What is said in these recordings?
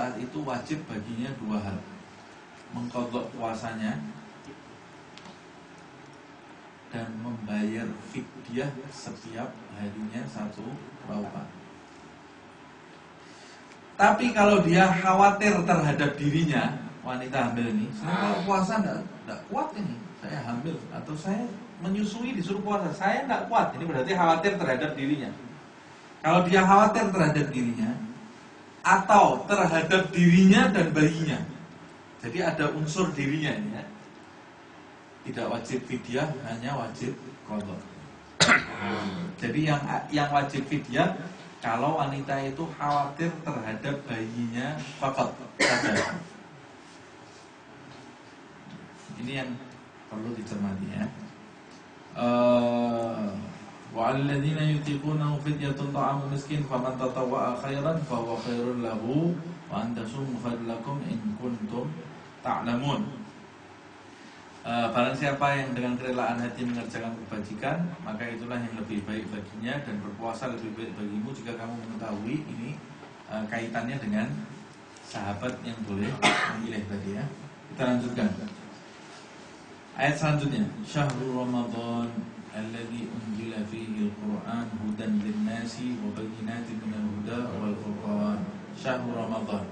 saat itu wajib baginya dua hal: mengqadha puasanya dan membayar fidyah setiap harinya satu rauqah. Tapi kalau dia khawatir terhadap dirinya, wanita hamil ini, saya kalau puasa enggak kuat ini, saya hamil atau saya menyusui disuruh puasa, saya enggak kuat. Ini berarti khawatir terhadap dirinya. Kalau dia khawatir terhadap dirinya atau terhadap dirinya dan bayinya, jadi ada unsur dirinya ini ya, tidak wajib fidyah, hanya wajib qadha. Jadi yang wajib fidyah kalau wanita itu khawatir terhadap bayinya faqat saja. Ini yang perlu dicermati ya. Wa alladzina yutiqunahu fidyatun ta'amu miskin faman tatawwa'a khairan fa huwa khairul lahu wa an tasumu khairul lakum in kuntum ta'lamun. Barang siapa yang dengan kerelaan hati mengerjakan kebajikan, maka itulah yang lebih baik baginya, dan berpuasa lebih baik bagimu jika kamu mengetahui. Ini kaitannya dengan sahabat yang boleh memilih tadi ya. Kita lanjutkan. Ayat selanjutnya, Syahrul Ramadan alladzi unzila fihi al-Qur'an hudan lin-nasi wa bayyinatin minal huda wal furqan. Syahrul Ramadan.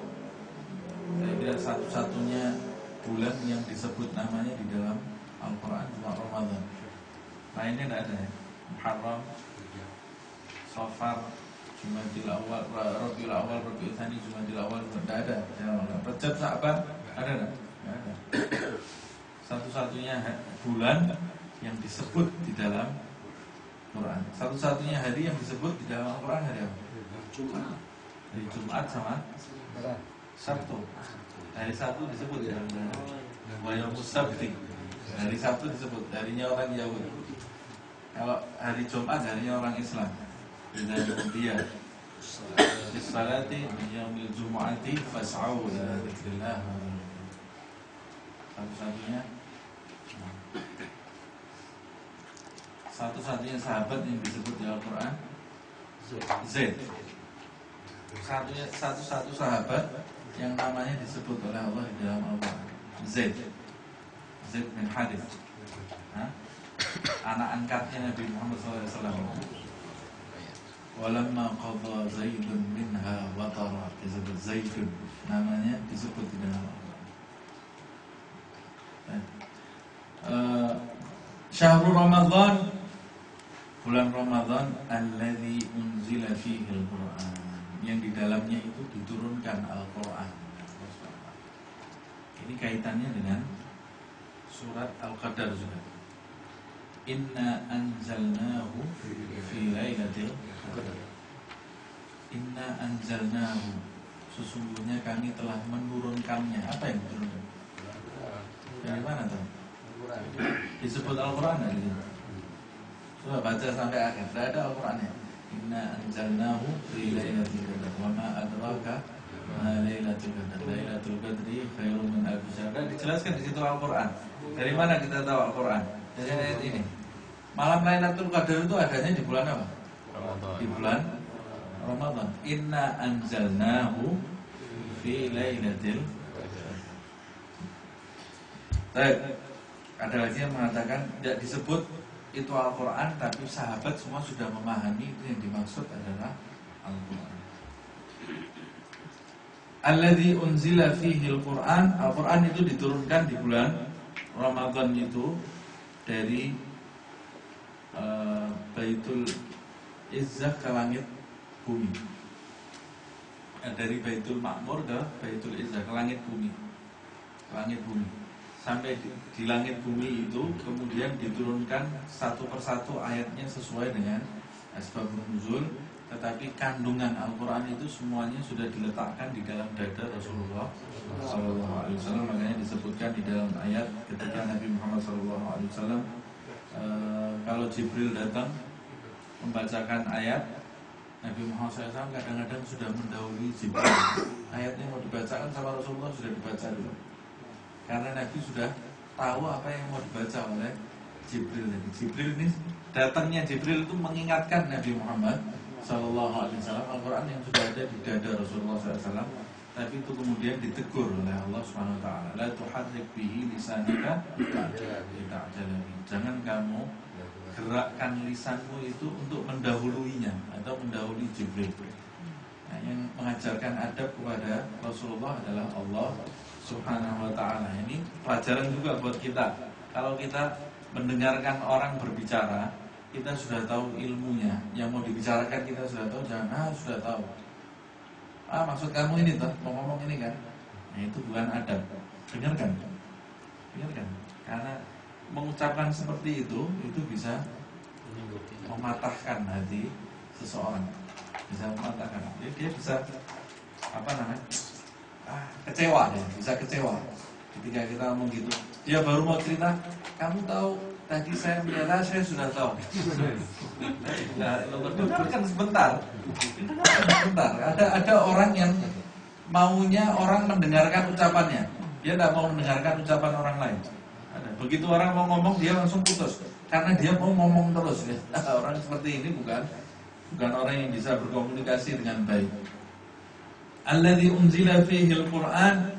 Saya kira satu-satunya bulan yang disebut namanya di dalam Al-Quran cuma Ramadan. Lainnya tidak ada ya. Muharram, Safar, Jumadil Awal, Rabiul Awal, Rabiul Tsani, Jumadil Awal, tidak ada. Rajab, Sa'ban, ada enggak? Tidak ada. Satu-satunya bulan yang disebut di dalam Quran. Satu-satunya hari yang disebut di dalam Al-Quran hari apa? Jumat. Hari Jumat sama Sabtu. Hari Sabtu disebut ya, Yaumul Sabti. Hari Sabtu disebut, harinya orang Yahudi. Kalau hari Jumat harinya orang Islam. Dan dia Salati yaumil Jumu'ati fas'au ila dzikrillah. Satu-satunya sahabat yang disebut di Al-Quran Zaid. Satu-satu sahabat yang namanya disebut oleh Allah di dalam Al-Quran, Zaid bin Harith, anak angkatnya Nabi Muhammad SAW. Walamma qadha Zaidun minha watara, disebut Zaidun, namanya disebut di dalam Al-Quran. Syahrul Ramadan, bulan Ramadan alladzi unzila fihi al-Qur'an, yang di dalamnya itu diturunkan Al-Quran. Ini kaitannya dengan surat Al-Qadar juga. Inna anzalnahu fi lailatul qadar. Inna anzalnahu, sesungguhnya kami telah menurunkannya. Apa yang diturunkan? Dari mana tuh? Disebut Al-Quran dari sini. Coba baca sampai akhir. Tidak ada Al-Qurannya. Inna anzalnahu fi lailatul qadar wa ma adraka ma lailatul qadar. Lailatul qadri khairun min alf syahr. Dijelaskan di situ Al-Qur'an. Dari mana kita tahu Al-Qur'an? Dari ayat ini. Malam Lailatul Qadar itu adanya di bulan apa? Ramadan. Di bulan Ramadan. Inna anzalnahu fi lailatul qadar. Baik. Ada lagi yang mengatakan tidak disebut itu Al-Quran, tapi sahabat semua sudah memahami itu yang dimaksud adalah Al-Quran. Alladzi unzila fihi al-Quran. Al-Quran itu diturunkan di bulan Ramadan itu dari Baitul Izzah ke langit bumi. Dari Baitul Ma'mur ke Baitul Izzah ke langit bumi. Langit bumi. Sampai di langit bumi itu kemudian diturunkan satu persatu ayatnya sesuai dengan asbabun nuzul, tetapi kandungan Al-Quran itu semuanya sudah diletakkan di dalam dada Rasulullah SAW. Makanya disebutkan di dalam ayat ketika Nabi Muhammad SAW kalau Jibril datang membacakan ayat, Nabi Muhammad SAW kadang-kadang sudah mendahului Jibril. Ayatnya mau dibacakan sama Rasulullah sudah dibaca dulu, karena Nabi sudah tahu apa yang mau dibaca oleh Jibril. Jibril ini, datangnya Jibril itu mengingatkan Nabi Muhammad SAW Al-Quran yang sudah ada di dada Rasulullah SAW. tapi itu kemudian ditegur oleh Allah Subhanahu wa taala. La tuharrik bihi lisanaka lita'jala bihi. Jangan kamu gerakkan lisanmu itu untuk mendahuluinya atau mendahului Jibril. Nah, yang mengajarkan adab kepada Rasulullah adalah Allah Subhanahu wa taala. Ini pelajaran juga buat kita. Kalau kita mendengarkan orang berbicara, kita sudah tahu ilmunya. Yang mau dibicarakan kita sudah tahu, jangan sudah tahu. Maksud kamu ini toh, mau ngomong ini kan? Nah, itu bukan adab. Dengarkan. Karena mengucapkan seperti itu bisa mematahkan hati seseorang. Bisa mematahkan. Dia bisa kecewa ya, bisa kecewa ketika kita ngomong gitu. Dia baru mau cerita, kamu tahu tadi saya melihat, saya sudah tahu. Nah, dengarkan sebentar. Ada orang yang maunya orang mendengarkan ucapannya, dia tidak mau mendengarkan ucapan orang lain. Begitu orang mau ngomong, dia langsung putus karena dia mau ngomong terus. Orang seperti ini bukan orang yang bisa berkomunikasi dengan baik. Alladzi unzila fihi al-Qur'an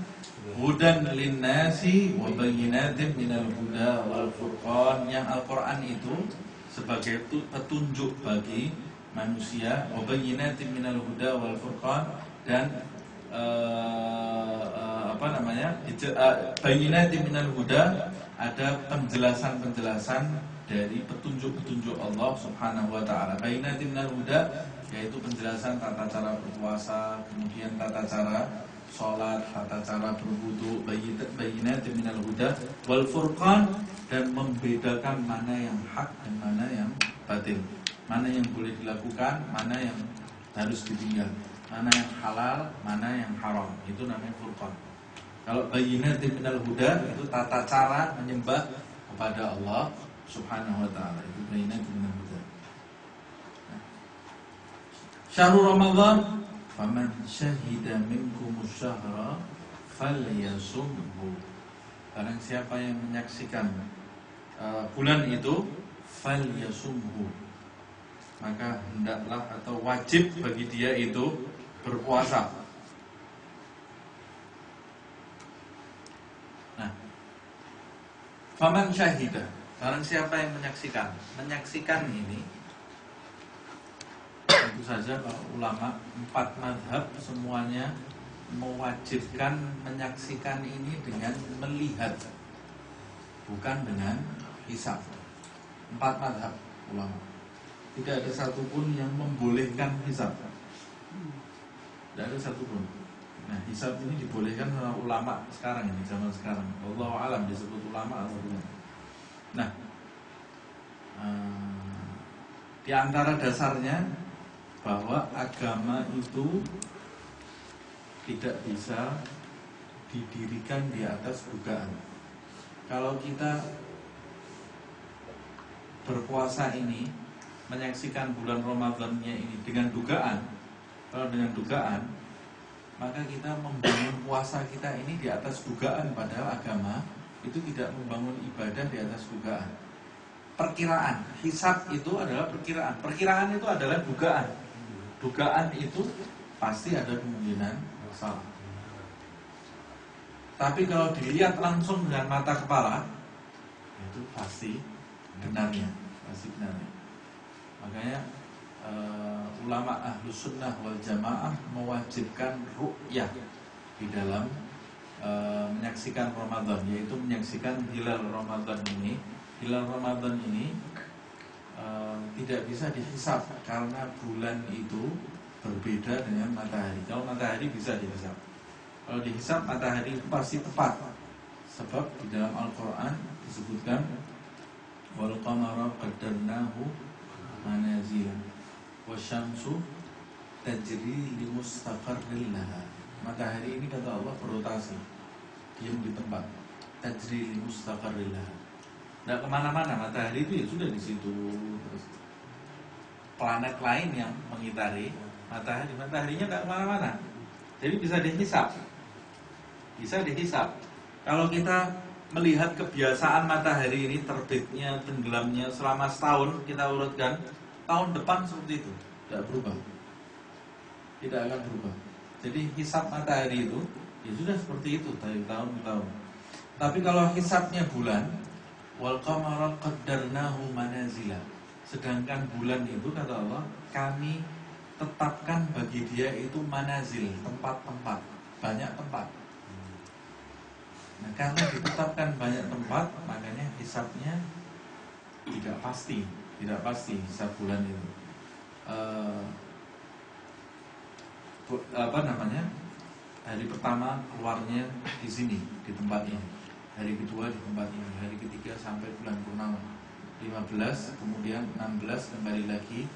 hudan lin-nasi wa bayyinatin minal huda wal furqan. Yang Al-Qur'an itu sebagai petunjuk bagi manusia, wa bayyinatin minal huda wal furqan, dan bayyinatin minal huda, ada penjelasan-penjelasan dari petunjuk-petunjuk Allah Subhanahu wa taala. Bayyinatin minal huda yaitu penjelasan tata cara berpuasa, kemudian tata cara sholat, tata cara berwudu, bayyinatin minal huda wal furqan, dan membedakan mana yang hak dan mana yang batil, mana yang boleh dilakukan, mana yang harus ditinggal, mana yang halal, mana yang haram. Itu namanya furqan. Kalau bayyinatin minal huda itu tata cara menyembah kepada Allah Subhanahu wa taala. Itu bayyinatin minal huda. Syahrul Ramadan, faman syahida minkumus syahra falyasumhu. Barang siapa yang menyaksikan bulan itu, falyasumhu, maka hendaklah atau wajib bagi dia itu berpuasa. Nah, faman syahida, barang siapa yang menyaksikan ini, tentu saja para ulama 4 mazhab semuanya mewajibkan menyaksikan ini dengan melihat, bukan dengan hisab. 4 mazhab ulama, tidak ada satupun yang membolehkan hisab. Tidak ada satupun. Nah, hisab ini dibolehkan sama ulama sekarang ini, zaman sekarang. Wallahu a'lam disebut ulama atau bukan. Nah, di antara dasarnya bahwa agama itu tidak bisa didirikan di atas dugaan. Kalau kita berpuasa ini, menyaksikan bulan Ramadannya ini dengan dugaan, kalau dengan dugaan, maka kita membangun puasa kita ini di atas dugaan, padahal agama itu tidak membangun ibadah di atas dugaan. Perkiraan, hisab itu adalah perkiraan. Perkiraan itu adalah dugaan. Dugaan itu pasti ada kemungkinan salah. Tapi kalau dilihat langsung dengan mata kepala, itu pasti benarnya, Makanya ulama Ahlus Sunnah wal Jamaah mewajibkan ru'yah di dalam menyaksikan Ramadan, yaitu menyaksikan hilal Ramadan ini. Hilal Ramadan ini tidak bisa dihisab karena bulan itu berbeda dengan matahari. Kalau matahari bisa dihisab, kalau dihisab matahari itu pasti tepat, sebab di dalam Al-Quran disebutkan wal qamara qaddarnahu manazila wasyamsu tajri li mustaqarrin laha. Matahari ini kata Allah berotasi, diam di tempat, tajri li mustaqarrin laha, tidak kemana-mana. Matahari itu ya sudah di situ. Terus planet lain yang mengitari mataharinya tidak kemana-mana. Jadi bisa dihisap. Kalau kita melihat kebiasaan matahari ini terbitnya, tenggelamnya selama setahun, kita urutkan, tahun depan seperti itu, tidak berubah, tidak akan berubah. Jadi hisab matahari itu ya sudah seperti itu dari tahun ke tahun. Tapi kalau hisabnya bulan, wal qamara qaddarnahu manazila. Sedangkan bulan itu kata Allah, kami tetapkan bagi dia itu manazil, tempat-tempat, banyak tempat. Nah, karena ditetapkan banyak tempat, makanya hisabnya tidak pasti hisab bulan itu. Hari pertama keluarnya di sini, di tempat ini. Hari kedua di tempat ini, hari ketiga sampai bulan purnama 15, kemudian 16 kembali lagi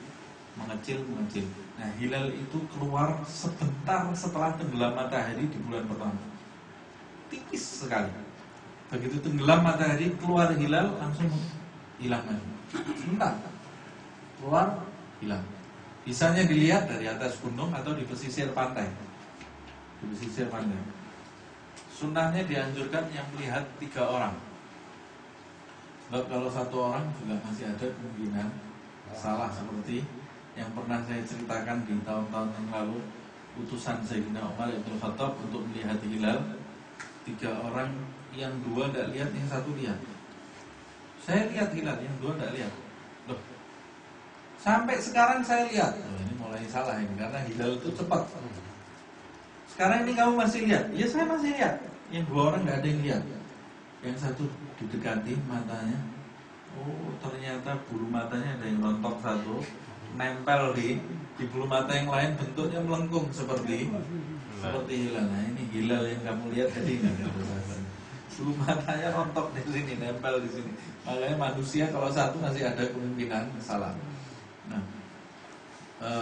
mengecil. Nah, hilal itu keluar sebentar setelah tenggelam matahari di bulan pertama. Tipis sekali. Begitu tenggelam matahari, keluar hilal, langsung hilang lagi. Sebentar, keluar, hilang. Bisanya dilihat dari atas gunung atau di pesisir pantai. Sunnahnya dianjurkan yang melihat 3 orang. Sebab kalau 1 orang juga masih ada kemungkinan salah, seperti yang pernah saya ceritakan di tahun-tahun yang lalu. Utusan Sayyidina Umar Ibn Khattab untuk melihat hilal, 3 orang, yang 2 tidak lihat, yang 1 lihat. Saya lihat hilal, yang 2 tidak lihat. Loh, sampai sekarang saya lihat. Loh, ini mulai salah ini, karena hilal itu cepat. Sekarang ini kamu masih lihat? Ya, saya masih lihat. Yang 2 orang tidak ada yang lihat. Yang 1 didekati matanya. Oh, ternyata bulu matanya ada yang rontok 1, nempel di bulu mata yang lain, bentuknya melengkung seperti hilal. Nah, ini hilal yang kamu lihat tadi kan? Bulu matanya rontok di sini, nempel di sini. Makanya manusia kalau 1 masih ada kemungkinan salah. Nah,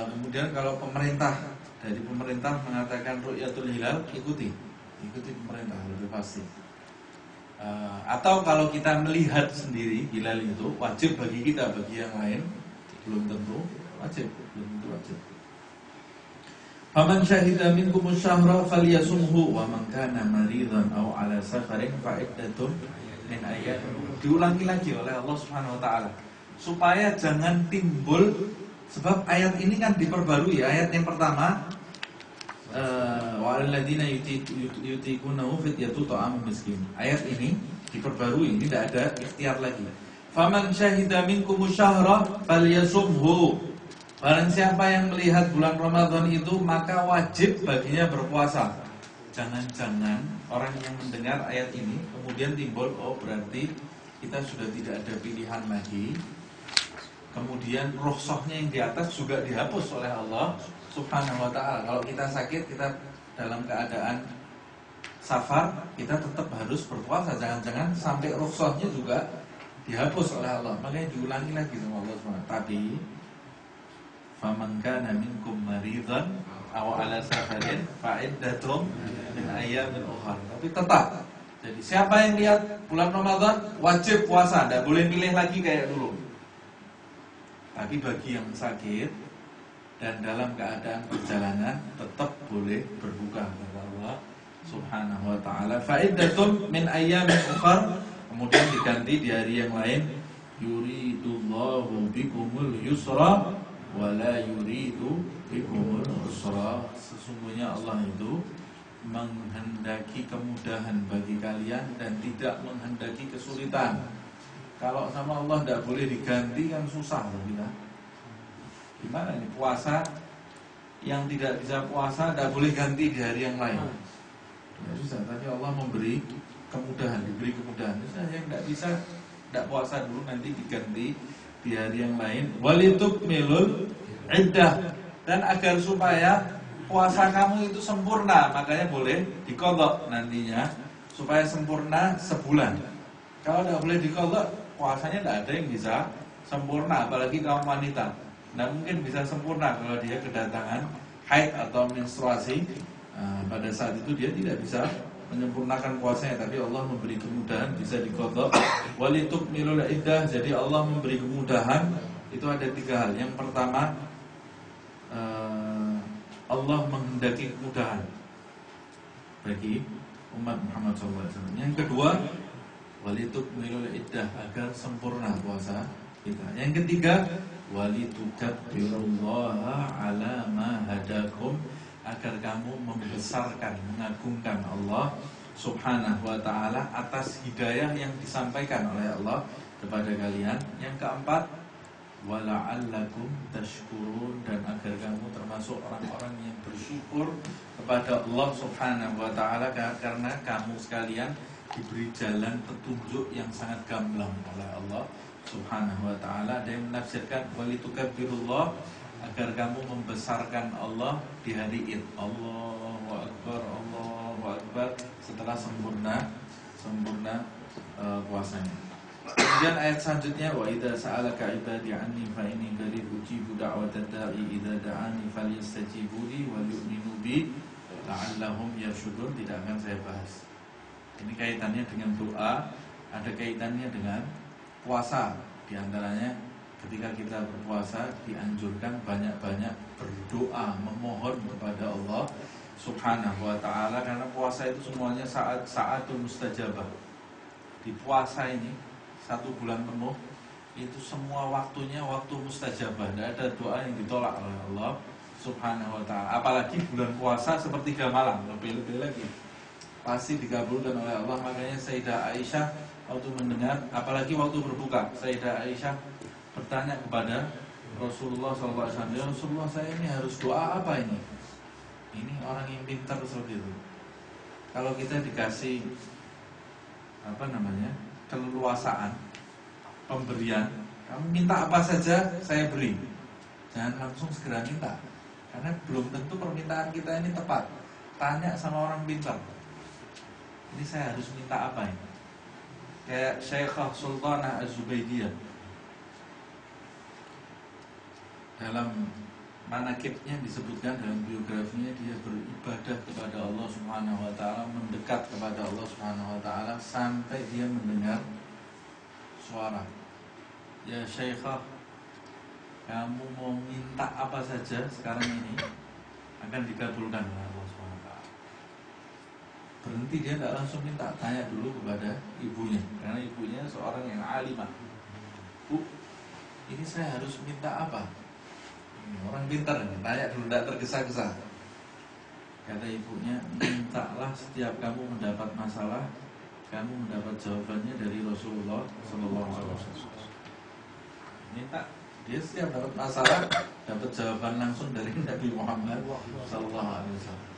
kemudian kalau dari pemerintah mengatakan ru'yatul hilal, ikuti pemerintah, lebih pasti. Atau kalau kita melihat sendiri hilal itu wajib bagi kita, bagi yang lain belum tentu wajib. Faman syahida minkum asyhara falyasumhu wa man kana maridan aw ala safarin fa iddatun min ayyamin. Diulangi lagi oleh Allah Subhanahu wa taala supaya jangan timbul, sebab ayat ini kan diperbarui. Ayat yang pertama, wa alladzina yutiqunahu fidyatun ta'amun miskin. Ayat ini diperbarui, ini tidak ada ikhtiar lagi. Faman syahida minkum asyhara falyasumhu. Barang siapa yang melihat bulan Ramadan itu, maka wajib baginya berpuasa. Jangan-jangan orang yang mendengar ayat ini kemudian timbul, oh berarti kita sudah tidak ada pilihan lagi. Kemudian rukhsahnya yang di atas juga dihapus oleh Allah Subhanahu wa ta'ala. Kalau kita sakit, kita dalam keadaan safar, kita tetap harus berpuasa. Jangan-jangan sampai rukhsahnya juga dihapus oleh Allah. Makanya diulangi lagi sama Allah SWT. Tapi faman kana minkum maridan aw ala safarin fa iddatun min ayyamin ukhra. Tapi tetap, jadi siapa yang lihat bulan Ramadan wajib puasa, tidak boleh pilih lagi kayak dulu. Tapi bagi yang sakit dan dalam keadaan perjalanan tetap boleh berbuka, kata Allah Subhanahu wa taala. Fa iddatun min ayyamin ukhra, kemudian diganti di hari yang lain. Yuridullahu bikumul yusra wala yuridu bikumul usra. Sesungguhnya Allah itu menghendaki kemudahan bagi kalian dan tidak menghendaki kesulitan. Kalau sama Allah tidak boleh diganti kan susah loh kita. Gimana ini puasa, yang tidak bisa puasa tidak boleh ganti di hari yang lain. Ya susah, tapi Allah memberi kemudahan, diberi kemudahan. Misalnya yang tidak bisa, tidak puasa dulu, nanti diganti di hari yang lain. Walitukmilul iddah, dan agar supaya puasa kamu itu sempurna, makanya boleh diqadha nantinya supaya sempurna sebulan. Kalau tidak boleh diqadha, puasanya tidak ada yang bisa sempurna, apalagi kaum wanita. Tidak mungkin bisa sempurna kalau dia kedatangan haid atau menstruasi. Pada saat itu dia tidak bisa menyempurnakan puasanya, tapi Allah memberi kemudahan, bisa diqadha. Walitukmilul iddah, jadi Allah memberi kemudahan. Itu ada 3 hal. Yang pertama, Allah menghendaki kemudahan bagi umat Muhammad SAW. Yang kedua, walitukmilul iddah, agar sempurna puasa kita. Yang ketiga, walitukabbirullaha ala ma hadakum, agar kamu membesarkan, mengagungkan Allah Subhanahu wa ta'ala atas hidayah yang disampaikan oleh Allah kepada kalian. Yang keempat, wala'allakum tashkurun, dan agar kamu termasuk orang-orang yang bersyukur kepada Allah Subhanahu wa ta'ala karena kamu sekalian diberi jalan petunjuk yang sangat gamblang oleh Allah Subhanahu wa ta'ala. Ada yang menafsirkan walitukabbirullah, agar kamu membesarkan Allah di hari Id. Allahu Akbar, Allahu Akbar, setelah sempurna puasanya. Kemudian ayat selanjutnya, wa idza sa'alaka ibadi anni fa inni qarib ujibu da'watad da'i idza da'ani falyastajibu li wal yu'minu bi la'allahum yarshudun. Tidak akan saya bahas. Ini kaitannya dengan doa, ada kaitannya dengan puasa. Di antaranya ketika kita berpuasa dianjurkan banyak-banyak berdoa, memohon kepada Allah Subhanahu wa ta'ala, karena puasa itu semuanya saatul mustajabah. Di puasa ini 1 bulan penuh itu semua waktunya waktu mustajabah. Tidak ada doa yang ditolak oleh Allah Subhanahu wa ta'ala. Apalagi bulan puasa sepertiga malam, lebih-lebih lagi pasti dikabulkan oleh Allah. Makanya Sayyidah Aisyah waktu mendengar, apalagi waktu berbuka, Sayyidah Aisyah bertanya kepada Rasulullah SAW, ya Rasulullah, saya ini harus doa apa ini? Ini orang yang pintar seperti itu. Kalau kita dikasih keleluasaan pemberian, kamu minta apa saja saya beri. Jangan langsung segera minta, karena belum tentu permintaan kita ini tepat. Tanya sama orang pintar, ini saya harus minta apa ini? Kayak Syekhah Sultanah Az-Zubaidiyah, dalam manakibnya disebutkan, dalam biografinya, dia beribadah kepada Allah Subhanahu wa ta'ala, mendekat kepada Allah Subhanahu wa ta'ala sampai dia mendengar suara, ya Syekhah, kamu mau minta apa saja sekarang ini akan dikabulkan oleh Allah Subhanahu wa ta'ala. Berhenti, dia tidak langsung minta, tanya dulu kepada ibunya, karena ibunya seorang yang alimah. Bu, ini saya harus minta apa? Orang pintar, tanya dulu, tidak tergesa-gesa. Kata ibunya, mintalah setiap kamu mendapat masalah, kamu mendapat jawabannya dari Rasulullah Sallallahu Alaihi Wasallam. Minta, dia setiap dapat masalah dapat jawaban langsung dari Nabi Muhammad Sallallahu Alaihi Wasallam.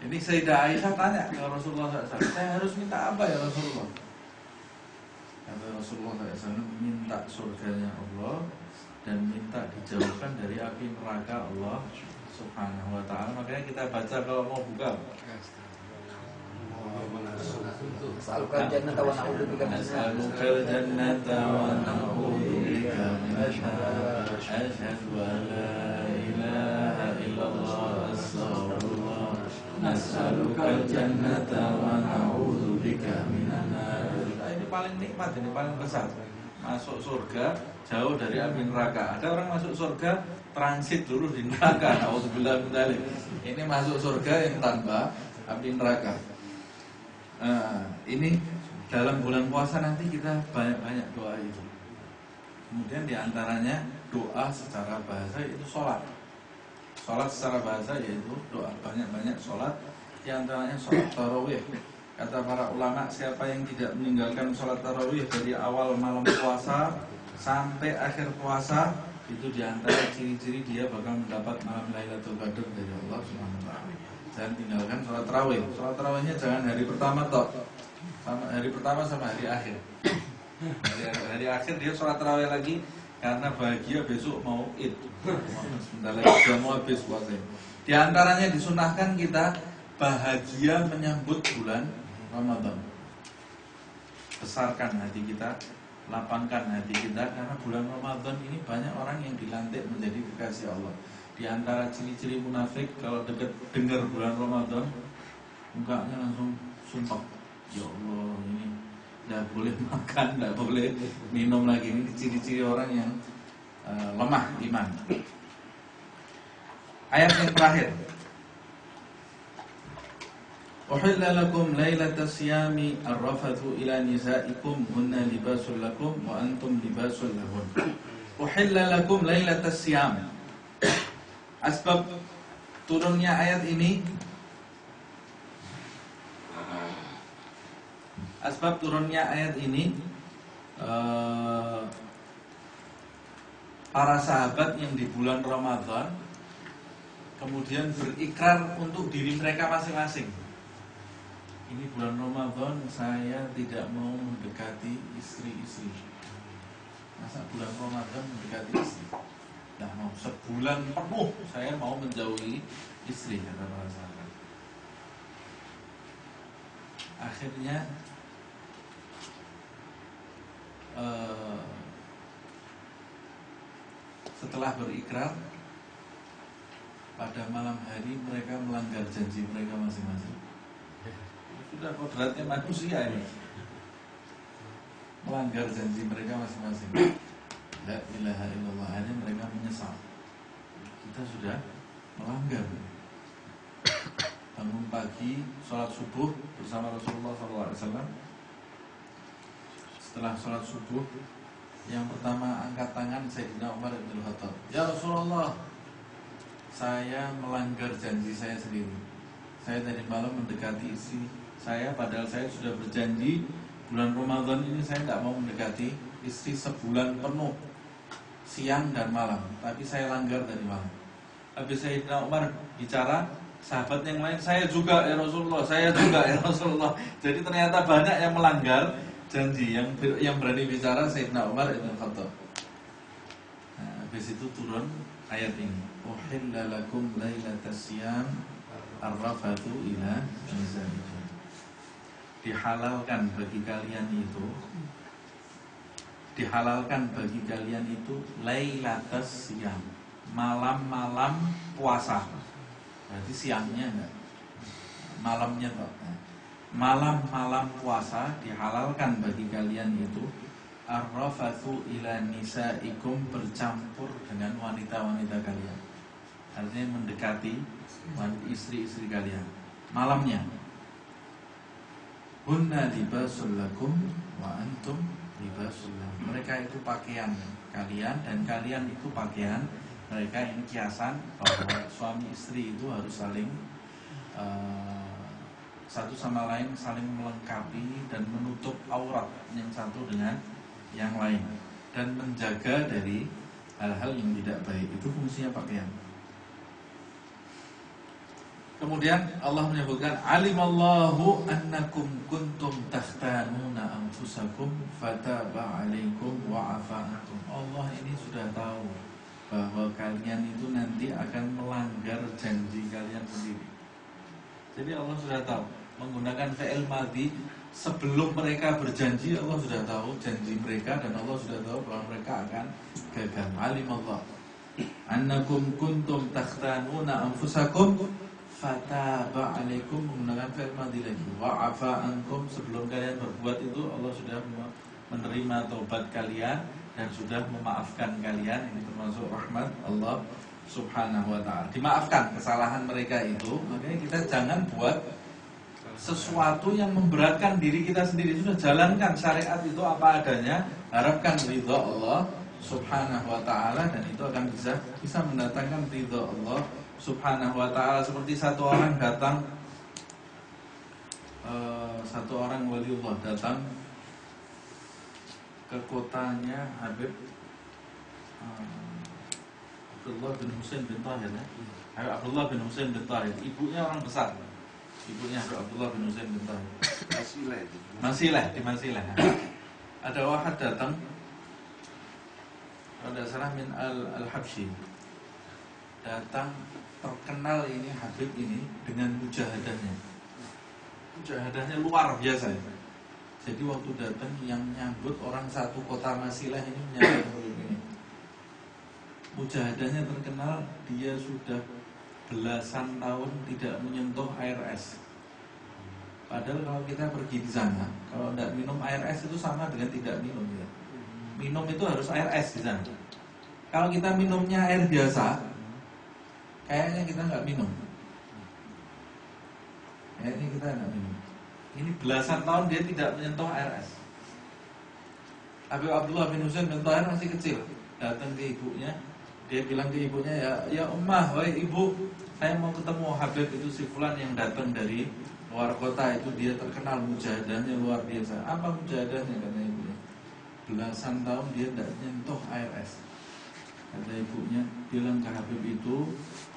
Ini Sayyidah Aisyah tanya ke Rasulullah SAW, saya harus minta apa ya Rasulullah? Kata Rasulullah SAW, minta surganya Allah dan minta dijauhkan dari api neraka Allah Subhanahu wa ta'ala. Makanya kita baca kalau mau buka, As'alukal jannata wa na'udzubika minan nar. As'alukal jannata wa na'udzubika minan nar. Asyhadu an la ilaha illallah astaghfirullah. As'alukal jannata wa na'udzubika minan nar. Ini paling nikmat, ini paling besar. Masuk surga jauh dari api neraka. Ada orang masuk surga transit dulu di neraka. Nauzubillah min dzalik. Ini masuk surga yang tanpa api neraka. Ini dalam bulan puasa nanti kita banyak-banyak doa itu. Kemudian diantaranya doa secara bahasa itu sholat. Sholat secara bahasa yaitu doa, banyak-banyak sholat. Diantaranya sholat tarawih. Kata para ulama, siapa yang tidak meninggalkan sholat tarawih dari awal malam puasa sampai akhir puasa, itu diantara ciri-ciri dia bakal mendapat malam Lailatul Qadar dari Allah Subhanahu wa ta'ala. Jangan tinggalkan sholat tarawih. Sholat tarawihnya jangan hari pertama toh, sama hari pertama sama hari akhir. Hari akhir dia sholat tarawih lagi karena bahagia besok mau Id. Sebentar lagi sudah mau habis puasa. Di antaranya disunahkan kita bahagia menyambut bulan Ramadan. Besarkan hati kita, lapangkan hati kita, karena bulan Ramadan ini banyak orang yang dilantik menjadi kekasih Allah. Di antara ciri-ciri munafik, kalau dengar bulan Ramadan, mukanya langsung sumpah, ya Allah, ini tidak boleh makan, tidak boleh minum lagi. Ini ciri-ciri orang yang lemah iman. Ayat yang terakhir, Uhilla lakum lailatas siyami ar-rafathu ila nisaikum hunna libasul lakum wa antum libasul lahun. Uhilla lakum lailatas siyam. Asbab turunnya ayat ini, asbab turunnya ayat ini, para sahabat yang di bulan Ramadan kemudian berikrar untuk diri mereka masing-masing. Ini bulan Ramadan saya tidak mau mendekati istri-istri. Masa bulan Ramadan mendekati istri? Nah, mau sebulan penuh saya mau menjauhi istri, kata para sahabat. Akhirnya setelah berikrar, pada malam hari mereka melanggar janji mereka masing-masing. Sudah kodratnya manusia ini, melanggar janji mereka masing-masing. La ilaha illallah. Akhirnya mereka menyesal, kita sudah melanggar. Bangun pagi, sholat subuh bersama Rasulullah SAW. Setelah sholat subuh, yang pertama angkat tangan Sayyidina Umar bin Khattab. Ya Rasulullah, saya melanggar janji saya sendiri. Saya tadi malam mendekati istri saya, padahal saya sudah berjanji bulan Ramadan ini saya tidak mau mendekati istri sebulan penuh, siang dan malam. Tapi saya langgar tadi malam. Habis Sayyidina Umar bicara, sahabat yang lain, saya juga ya Rasulullah, saya juga ya Rasulullah. Jadi ternyata banyak yang melanggar janji. Yang berani bicara Sayyidina Umar bin Khattab. Nah, habis itu turun ayat ini, uhilla lakum lailatas siyam arrafatu ila nisaikum. Dihalalkan bagi kalian itu lailatas siyam, malam-malam puasa. Berarti siangnya enggak, malamnya toh. Malam-malam puasa dihalalkan bagi kalian itu arrafatu ila nisaikum, bercampur dengan wanita-wanita kalian. Artinya mendekati istri-istri kalian malamnya. Hunna libasul lakum wa antum libasul lahum. Mereka itu pakaian kalian dan kalian itu pakaian mereka. Ini kiasan bahwa suami istri itu harus saling satu sama lain, saling melengkapi dan menutup aurat yang satu dengan yang lain, dan menjaga dari hal-hal yang tidak baik. Itu fungsinya pakaian. Kemudian Allah menyebutkan, alimallahu annakum kuntum takhtanuna anfusakum fataba alaikum wa afa ankum. Allah ini sudah tahu bahwa kalian itu nanti akan melanggar janji kalian sendiri. Jadi Allah sudah tahu, menggunakan fi'il madhi, sebelum mereka berjanji Allah sudah tahu janji mereka, dan Allah sudah tahu bahwa mereka akan gagal. Alimallah annakum kuntum takhtanuna anfusakum fataba alaikum, menggunakan fi'il madhi lagi. Wa afa ankum, sebelum kalian berbuat itu Allah sudah menerima taubat kalian dan sudah memaafkan kalian. Ini termasuk rahmat Allah Subhanahu wa ta'ala. Dimaafkan kesalahan mereka itu. Makanya kita jangan buat sesuatu yang memberatkan diri kita sendiri. Sudah jalankan syariat itu apa adanya, harapkan ridha Allah Subhanahu wa ta'ala, dan itu akan bisa mendatangkan ridha Allah Subhanahu wa ta'ala. Seperti satu orang datang, satu orang waliullah datang ke kotanya Habib Abdullah bin Husain bin Tahir, ya? Abdullah bin Husain bin Tahir. Ibunya orang besar, ibunya Abdullah bin Husain bin Tahir. Masilah, di Masilah. Ada wahad datang, kalau tidak salah min al-Habsyi, datang, terkenal ini Habib ini dengan mujahadahnya. Mujahadahnya luar biasa. Jadi waktu datang yang nyambut orang satu kota Masilah ini menyambut Habib ini. Mujahadahnya terkenal, dia sudah belasan tahun tidak menyentuh air es. Padahal kalau kita pergi di sana, kalau tidak minum air es itu sama dengan tidak minum ya. Minum itu harus air es di sana. Kalau kita minumnya air biasa, kayaknya kita nggak minum. Kayaknya kita nggak minum. Ini belasan tahun dia tidak menyentuh air es. Habib Abdullah bin Husain bin Tahir masih kecil, datang ke ibunya. Dia bilang ke ibunya, ya ummah, wahai ibu, saya mau ketemu Habib itu si fulan yang datang dari luar kota, itu dia terkenal mujahadahnya luar biasa. Apa mujahadahnya kata ibunya? Belasan tahun dia tidak nyentuh air es. Kata ibunya, bilang ke Habib itu,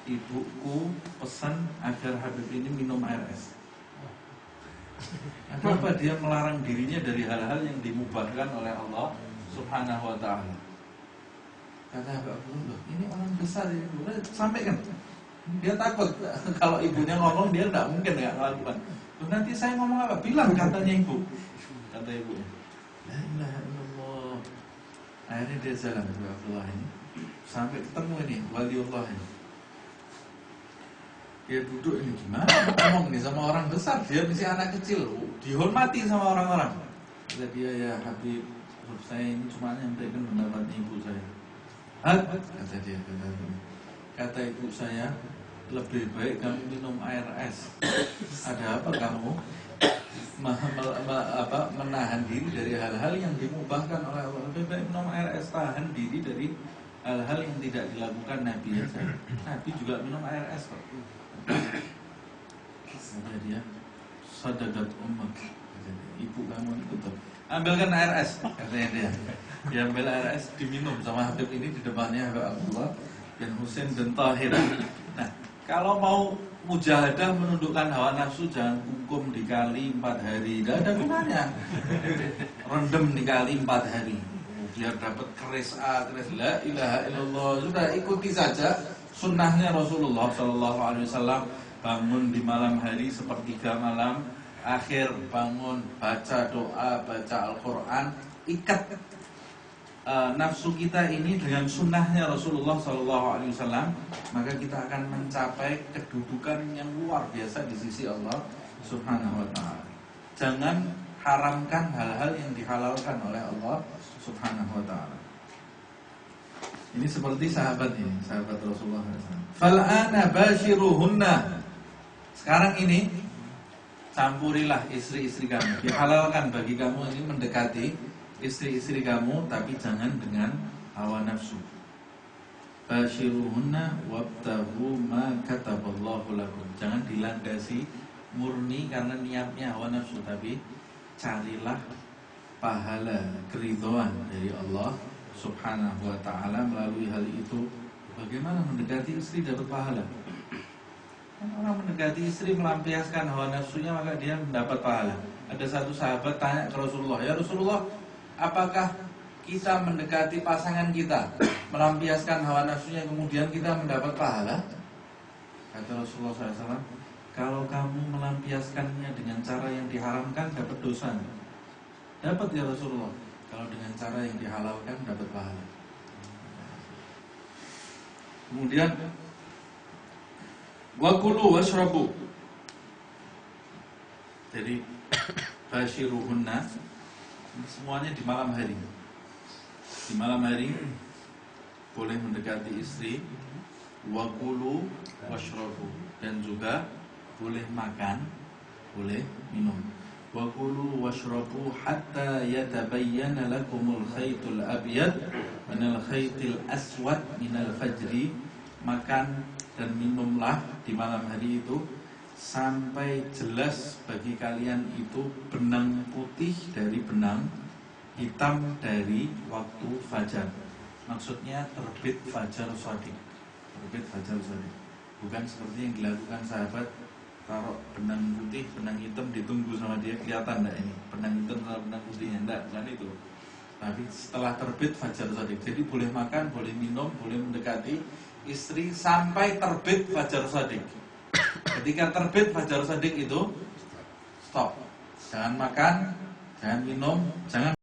ibuku pesan agar Habib ini minum air es. Kenapa dia melarang dirinya dari hal-hal yang dimubahkan oleh Allah Subhanahu wa ta'ala? Kata Habib Abdullah, ini orang besar ini, sampaikan. Dia takut kalau ibunya ngomong dia tidak mungkin nggak melakukan. Terus nanti saya ngomong apa? Bilang katanya ibu. Kata ibunya, la ilaha illallah. Akhirnya dia jalan ke Abdullah ini sampai ketemu ini waliullah ini. Dia duduk ini, gimana ngomong nih sama orang besar, dia masih anak kecil, dihormati sama orang-orang. Kata dia, ya Habib, saya ini cuma nyampaikan pendapat ibu saya. Kata dia, kata ibu saya, lebih baik kamu minum air es. Ada apa kamu menahan diri dari hal-hal yang dimubahkan oleh Allah? Lebih baik minum air es, tahan diri dari hal-hal yang tidak dilakukan Nabi. Nabi juga minum air es kok. Kata dia, sadaqat ummak. Ibu kamu itu betul. Ambilkan air es, katanya dia. Dia ambil air es, diminum sama Habib ini di depannya Habib Abdullah bin Husain bin Tahir. Nah, kalau mau mujahadah menundukkan hawa nafsu, jangan hukum dikali 4 hari. Tidak ada gunanya. Rendem dikali 4 hari. Biar dapat keris A, keris la ilaha illallah. Sudah ikuti saja sunnahnya Rasulullah SAW. Bangun di malam hari sepertiga malam akhir, bangun baca doa, baca Al-Quran, ikat nafsu kita ini dengan sunnahnya Rasulullah SAW, maka kita akan mencapai kedudukan yang luar biasa di sisi Allah Subhanahu wa ta'ala. Jangan haramkan hal-hal yang dihalalkan oleh Allah Subhanahu wa ta'ala. Ini seperti sahabat ini, sahabat Rasulullah SAW. Fal'ana bashiruhunna. Sekarang ini campurilah istri-istri kamu. Dihalalkan bagi kamu ini mendekati istri-istri kamu, tapi jangan dengan hawa nafsu. Bashiruhunna wabtahu ma kataballahu lakum. Jangan dilandasi murni karena niatnya hawa nafsu, tapi carilah pahala keridhaan dari Allah Subhanahu wa ta'ala melalui hal itu. Bagaimana mendekati istri dapat pahala? Kan orang mendekati istri melampiaskan hawa nafsunya, maka dia mendapat pahala. Ada satu sahabat tanya ke Rasulullah, ya Rasulullah, apakah kita mendekati pasangan kita melampiaskan hawa nafsunya kemudian kita mendapat pahala? Kata Rasulullah SAW, kalau kamu melampiaskannya dengan cara yang diharamkan dapat dosa. Dapat ya Rasulullah. Kalau dengan cara yang dihalalkan dapat pahala. Kemudian wa kulu washrabu. Jadi bashiruhunna semuanya di malam hari. Di malam hari boleh mendekati istri, wa kulu washrabu, dan juga boleh makan, boleh minum. Wa kulu washrabu hatta yatabayyana lakumul khaytul abyad minal khaytil aswad minal fajri. Makan dan minumlah di malam hari itu sampai jelas bagi kalian itu benang putih dari benang hitam dari waktu fajar. Maksudnya terbit fajar shadiq. Terbit fajar shadiq. Bukan seperti yang dilakukan sahabat, taruh benang putih, benang hitam, ditunggu sama dia kelihatan enggak ini benang hitam sama benang putihnya, enggak, bukan itu. Tapi setelah terbit fajar shadiq. Jadi boleh makan, boleh minum, boleh mendekati istri sampai terbit fajar shadiq. Ketika terbit fajar shadiq itu stop. Jangan makan, jangan minum, jangan